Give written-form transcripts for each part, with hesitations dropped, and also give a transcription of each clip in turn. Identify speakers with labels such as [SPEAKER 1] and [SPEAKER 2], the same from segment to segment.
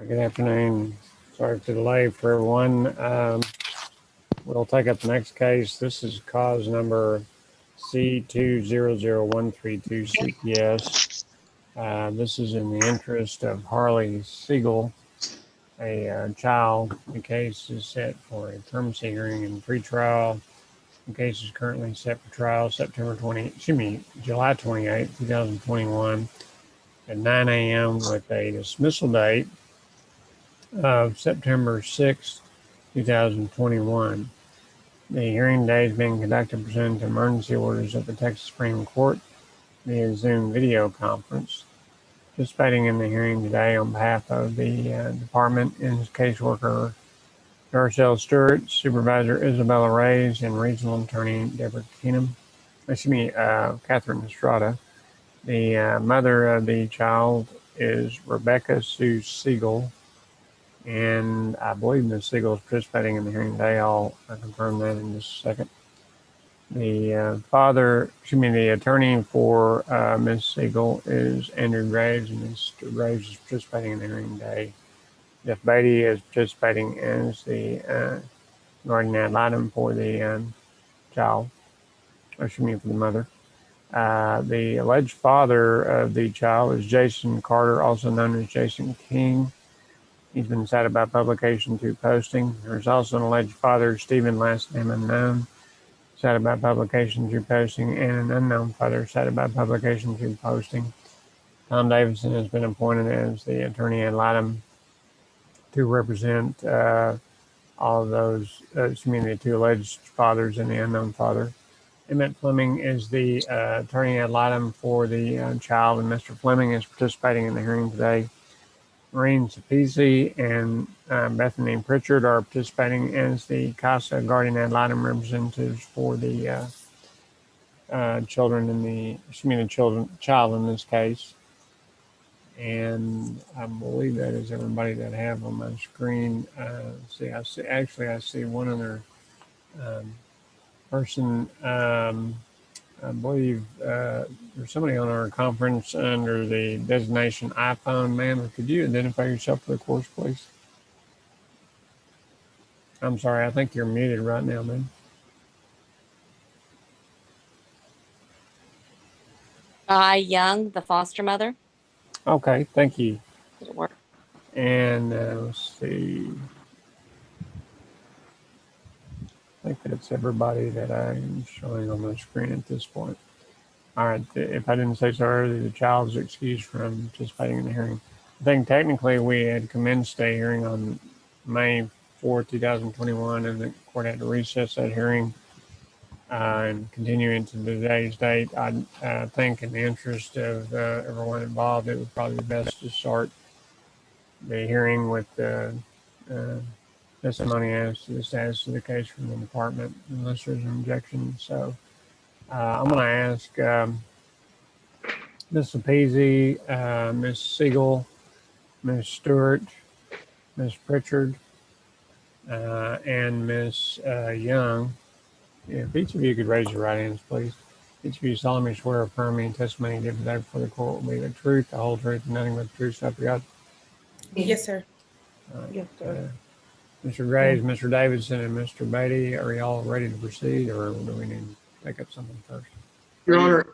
[SPEAKER 1] Good afternoon. Sorry for the delay for everyone. We'll take up the next case. This is cause number C200132CPS. This is in the interest of Harley Seagle, a child. The case is set for a permanency hearing and pretrial. The case is currently set for trial July 28, 2021 at 9 a.m. with a dismissal date of September 6, 2021. The hearing today is being conducted pursuant to emergency orders of the Texas Supreme Court via Zoom video conference. Participating in the hearing today on behalf of the department is caseworker Darcel Stewart, Supervisor Isabella Reyes, and Regional Attorney Deborah Catherine Estrada. The mother of the child is Rebecca Sue Seagle, and I believe Ms. Seagle is participating in the hearing today. I'll confirm that in just a second. The attorney for Ms. Seagle is Andrew Graves, and Mr. Graves is participating in the hearing today. Jeff Beatty is participating as the guardian ad litem for the child, for the mother. The alleged father of the child is Jason Carter, also known as Jason King. He's been cited by publication through posting. There's also an alleged father, Stephen, last name unknown, cited by publication through posting, and an unknown father cited by publication through posting. Tom Davidson has been appointed as the attorney ad litem to represent all of those, the two alleged fathers and the unknown father. Emmett Fleming is the attorney ad litem for the child, and Mr. Fleming is participating in the hearing today. Maureen Sapisi and Bethany Pritchard are participating as the CASA guardian ad litem representatives for the child in this case. And I believe that is everybody that I have on my screen. I see one other person. I believe there's somebody on our conference under the designation iPhone. Ma'am, could you identify yourself for the course, please? I'm sorry, I think you're muted right now, ma'am.
[SPEAKER 2] Young, the foster mother.
[SPEAKER 1] Okay, thank you.
[SPEAKER 2] Did it work?
[SPEAKER 1] And let's see. I think that's everybody that I'm showing on my screen at this point. All right, if I didn't say so earlier, the child is excused from participating in the hearing. I think technically we had commenced a hearing on May 4, 2021, and the court had to recess that hearing and continue into today's date. I think in the interest of everyone involved, it would probably be best to start the hearing with testimony as to the status of the case from the department, unless there's an objection. So I'm going to ask Ms. Sapisi, Ms. Seagle, Ms. Stewart, Ms. Pritchard, and Ms. Young. If each of you could raise your right hands, please. Each of you solemnly swear or affirm any testimony given today before the court will be the truth, the whole truth, and nothing but the truth, so help you God.
[SPEAKER 3] Yes, sir.
[SPEAKER 1] Yes, sir. Mr. Graves, Mr. Davidson, and Mr. Beatty, are y'all ready to proceed, or do we need to take up something first?
[SPEAKER 4] Your Honor,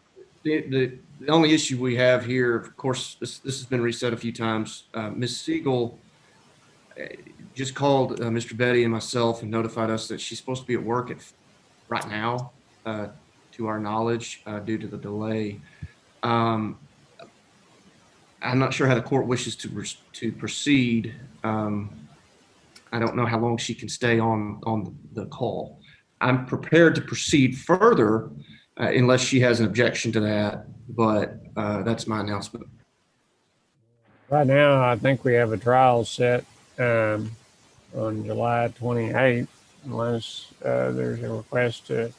[SPEAKER 4] the only issue we have here, of course, this has been reset a few times. Ms. Seagle just called Mr. Beatty and myself and notified us that she's supposed to be at work right now, to our knowledge, due to the delay. I'm not sure how the court wishes to proceed. I don't know how long she can stay on the call. I'm prepared to proceed further unless she has an objection to that, but that's my announcement.
[SPEAKER 1] Right now, I think we have a trial set on July 28th, unless there's a request to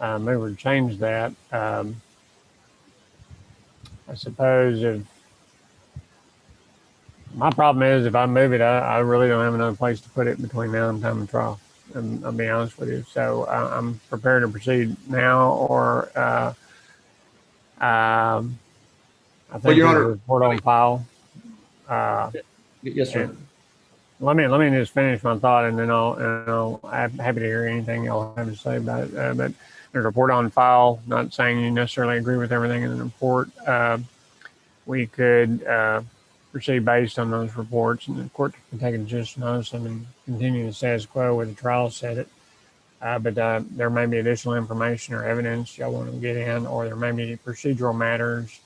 [SPEAKER 1] move or change that. I suppose if my problem is, if I move it, I really don't have another place to put it between now and time of trial. And I'll be honest with you. So I'm prepared to proceed now, or I think there's a report on file.
[SPEAKER 4] Yes, sir.
[SPEAKER 1] And let me just finish my thought, and then I'm happy to hear anything y'all have to say about it. But there's a report on file. Not saying you necessarily agree with everything in the report. We could proceed based on those reports, and the court can take just notice of and continue the status quo with the trial set it. But there may be additional information or evidence y'all want to get in, or there may be procedural matters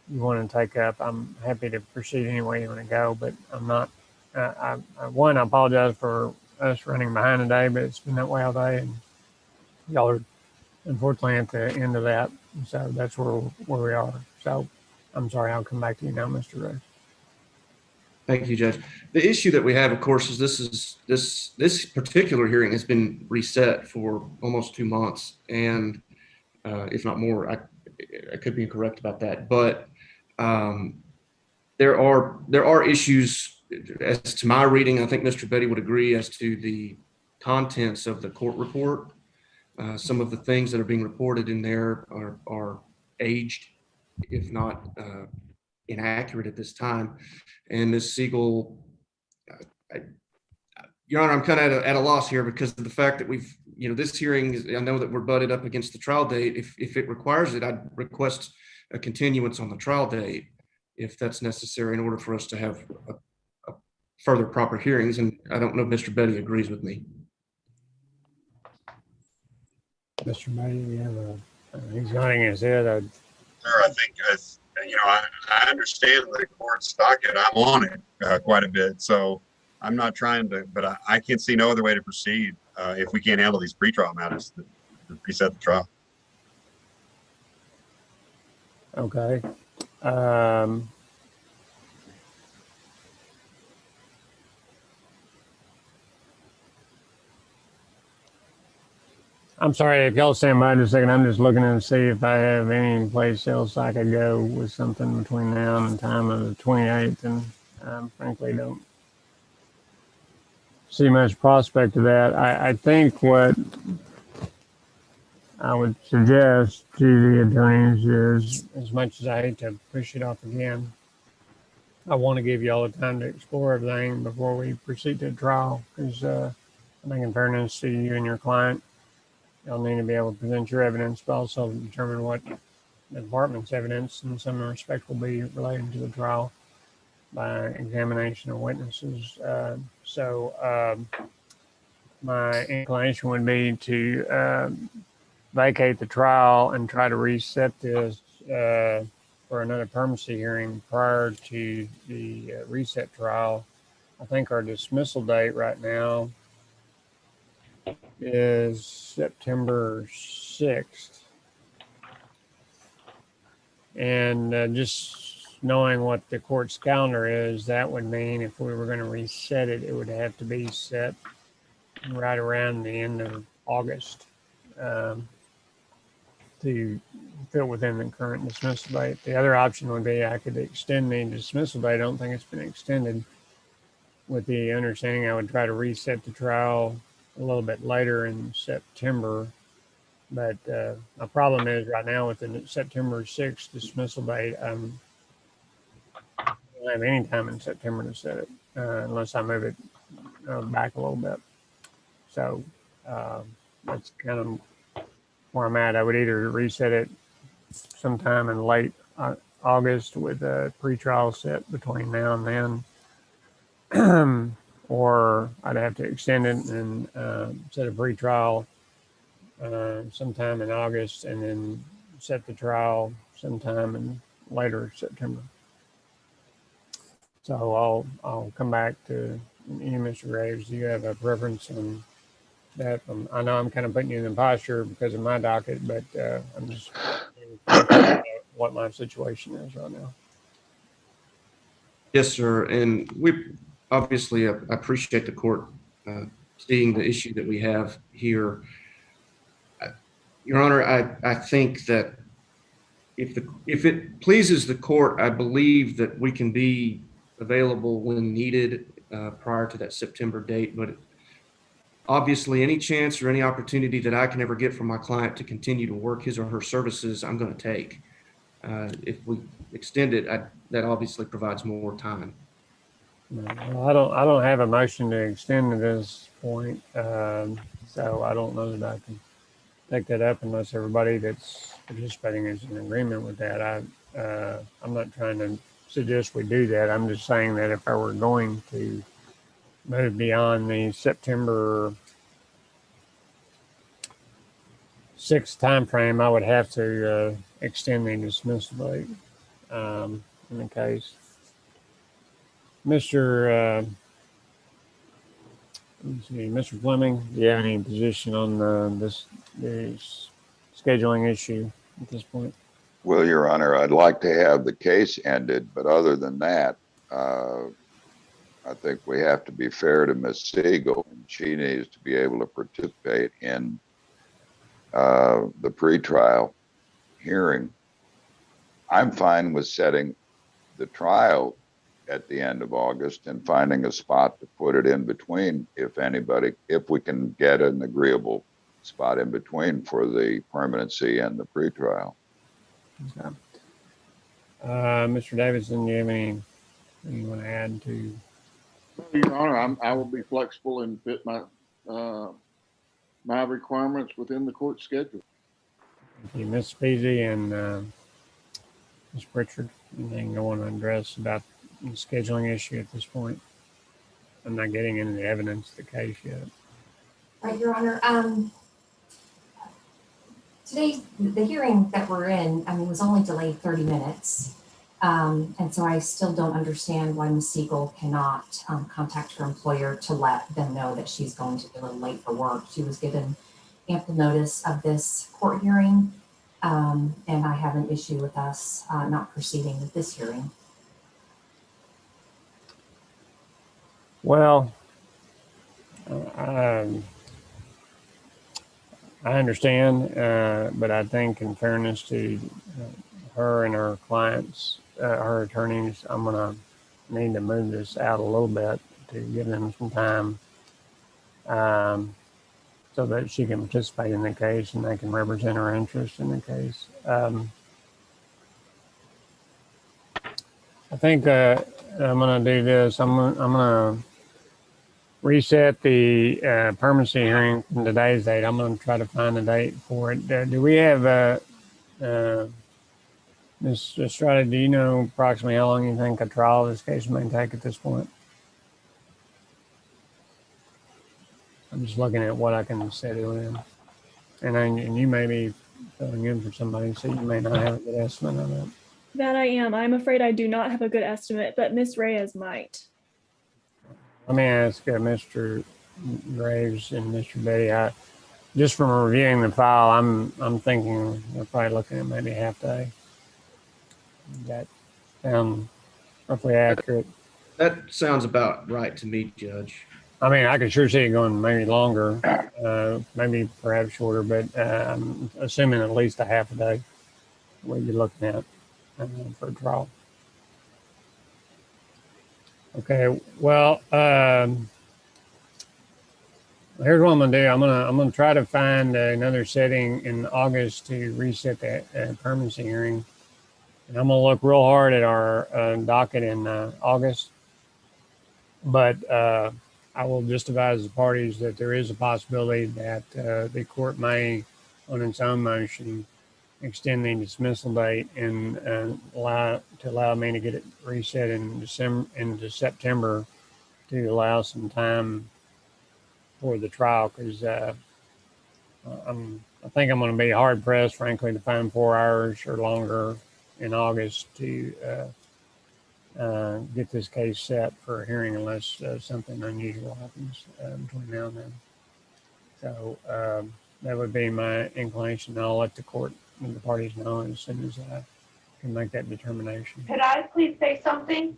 [SPEAKER 1] you want to take up. I'm happy to proceed any way you want to go, but I'm not. I apologize for us running behind today, but it's been that way all day, and y'all are unfortunately at the end of that. So that's where we are. So I'm sorry. I'll come back to you now, Mr. Rose.
[SPEAKER 4] Thank you, Judge. The issue that we have, of course, is this particular hearing has been reset for almost 2 months, and if not more. I could be incorrect about that, but there are issues. As to my reading, I think Mr. Betty would agree as to the contents of the court report. Some of the things that are being reported in there are aged, if not inaccurate at this time. And Ms. Seagle, Your Honor, I'm kind of at a loss here because of the fact that this hearing, I know that we're butted up against the trial date. If it requires it, I'd request a continuance on the trial date if that's necessary in order for us to have a further proper hearings. And I don't know if Mr. Betty agrees with me.
[SPEAKER 1] Mr. Betty, you have he's nodding his head.
[SPEAKER 3] Sir, I think I understand the court's docket. I'm on it quite a bit, so I'm not trying to, but I can't see no other way to proceed if we can't handle these pretrial matters to reset the trial.
[SPEAKER 1] Okay. I'm sorry if y'all stand by just a second. I'm just looking to see if I have any place else I could go with something between now and the time of the 28th, and frankly don't see much prospect of that. I think what I would suggest to the attorneys is, as much as I hate to push it off again, I want to give you all the time to explore everything before we proceed to trial, because I think in fairness to you and your client, you'll need to be able to present your evidence, but also determine what the department's evidence in some respect will be relating to the trial by examination of witnesses. My inclination would be to vacate the trial and try to reset this for another permanency hearing prior to the reset trial. I think our dismissal date right now is September 6th. And just knowing what the court's calendar is, that would mean if we were going to reset it, it would have to be set right around the end of August to fit within the current dismissal date. The other option would be I could extend the dismissal date. I don't think it's been extended, with the understanding I would try to reset the trial a little bit later in September. But my problem is right now with the September 6th dismissal date, I don't have any time in September to set it unless I move it back a little bit. So that's kind of where I'm at. I would either reset it sometime in late August with a pretrial set between now and then, or I'd have to extend it and set a pretrial sometime in August and then set the trial sometime in later September. So I'll come back to you, Mr. Graves. Do you have a preference on that? I know I'm kind of putting you in the posture because of my docket, but I'm just what my situation is right now.
[SPEAKER 4] Yes, sir. And we obviously appreciate the court seeing the issue that we have here. Your Honor, I think that if it pleases the court, I believe that we can be available when needed prior to that September date. But obviously, any chance or any opportunity that I can ever get from my client to continue to work his or her services, I'm going to take. If we extend it, that obviously provides more time.
[SPEAKER 1] No, I don't have a motion to extend to this point, so I don't know that I can take that up unless everybody that's participating is in agreement with that. I'm not trying to suggest we do that. I'm just saying that if I were going to move beyond the September 6th timeframe, I would have to extend the dismissal date in the case. Mr. Let's see, Mr. Fleming, do you have any position on this scheduling issue at this point?
[SPEAKER 5] Well, Your Honor, I'd like to have the case ended, but other than that, I think we have to be fair to Ms. Seagle, and she needs to be able to participate in the pretrial hearing. I'm fine with setting the trial at the end of August and finding a spot to put it in between, if we can get an agreeable spot in between for the permanency and the pretrial.
[SPEAKER 1] Okay. Mr. Davidson, do you have anything you want to add to?
[SPEAKER 6] Your Honor, I will be flexible and fit my my requirements within the court schedule.
[SPEAKER 1] Thank you, Ms. Speasy and Ms. Pritchard. Anything you want to address about the scheduling issue at this point? I'm not getting into the evidence of the case yet.
[SPEAKER 7] Right, Your Honor. Today, the hearing that we're in, was only delayed 30 minutes. And so I still don't understand why Ms. Seagle cannot contact her employer to let them know that she's going to be a little late for work. She was given ample notice of this court hearing, and I have an issue with us not proceeding with this hearing.
[SPEAKER 1] Well, I understand, but I think in fairness to her and her clients, her attorneys, I'm going to need to move this out a little bit to give them some time so that she can participate in the case and they can represent her interest in the case. I think I'm going to do this. I'm going to reset the permanency hearing from today's date. I'm going to try to find a date for it. Do we have Ms. Estrada, do you know approximately how long you think a trial of this case may take at this point? I'm just looking at what I can set it in. And you may be filling in for somebody, so you may not have a good estimate on that.
[SPEAKER 8] That I am. I'm afraid I do not have a good estimate, but Miss Reyes might.
[SPEAKER 1] Let me ask Mr. Graves and Mr. Betty. Just from reviewing the file, I'm thinking we're probably looking at maybe a half day. Does that sound roughly accurate?
[SPEAKER 4] That sounds about right to me, Judge.
[SPEAKER 1] I could sure see it going maybe longer, maybe perhaps shorter, but I'm assuming at least a half a day what you're looking at for a trial. Okay, well, here's what I'm gonna do. I'm gonna try to find another setting in August to reset that permanency hearing, and I'm gonna look real hard at our docket in August. But I will just advise the parties that there is a possibility that the court may, on its own motion, extend the dismissal date and allow me to get it reset into September to allow some time for the trial, because I think I'm going to be hard pressed, frankly, to find 4 hours or longer in August to get this case set for a hearing unless something unusual happens between now and then. So that would be my inclination. I'll let the court and the parties know as soon as I can make that determination.
[SPEAKER 9] Could I please say something?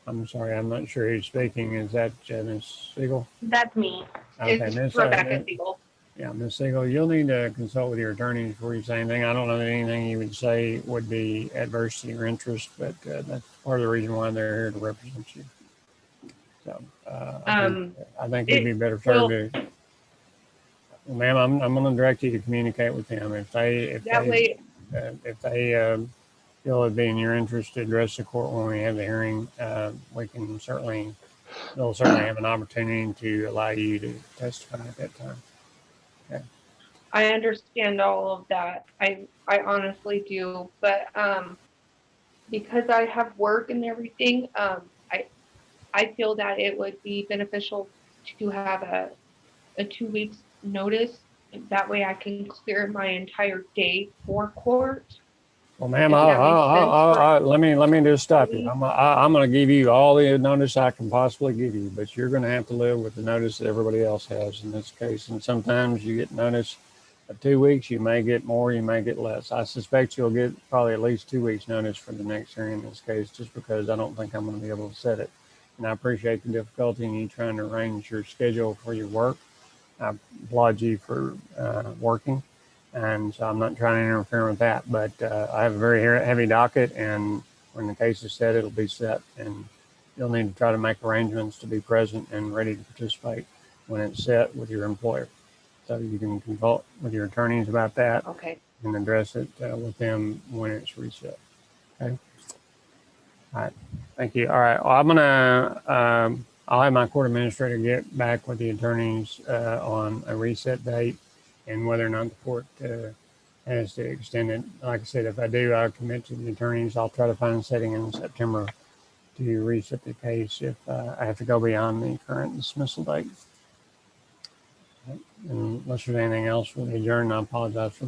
[SPEAKER 1] I'm sorry, I'm not sure who's speaking. Is that Ms. Seagle?
[SPEAKER 9] That's me.
[SPEAKER 1] Okay,
[SPEAKER 9] It's Rebecca Seagle.
[SPEAKER 1] Yeah, Ms. Seagle, you'll need to consult with your attorney before you say anything. I don't know that anything you would say would be adverse to your interest, but that's part of the reason why they're here to represent you. So I think it'd be better served to. Well, ma'am, I'm going to direct you to communicate with them. If they feel feel it'd be in your interest to address the court when we have the hearing, we can certainly, they'll certainly have an opportunity to allow you to testify at that time.
[SPEAKER 9] I understand all of that. I honestly do, but because I have work and everything, I feel that it would be beneficial to have a 2 weeks notice. That way I can clear my entire day for court.
[SPEAKER 1] Well, ma'am,
[SPEAKER 9] If that makes sense
[SPEAKER 1] let me just stop
[SPEAKER 9] me.
[SPEAKER 1] you. I'm going to give you all the notice I can possibly give you, but you're going to have to live with the notice that everybody else has in this case. And sometimes you get notice of 2 weeks, you may get more, you may get less. I suspect you'll get probably at least 2 weeks notice for the next hearing in this case, just because I don't think I'm going to be able to set it. And I appreciate the difficulty in you trying to arrange your schedule for your work. I applaud you for working. And so I'm not trying to interfere with that, but I have a very heavy docket, and when the case is set, it'll be set, and you'll need to try to make arrangements to be present and ready to participate when it's set with your employer. So you can consult with your attorneys about that
[SPEAKER 9] Okay.
[SPEAKER 1] and address it with them when it's reset. Okay. All right. Thank you. All right. Well, I'm gonna I'll have my court administrator get back with the attorneys on a reset date and whether or not the court has to extend it. Like I said, if I do, I'll commit to the attorneys. I'll try to find a setting in September to reset the case if I have to go beyond the current dismissal date. And unless there's anything else, we'll adjourn. I apologize for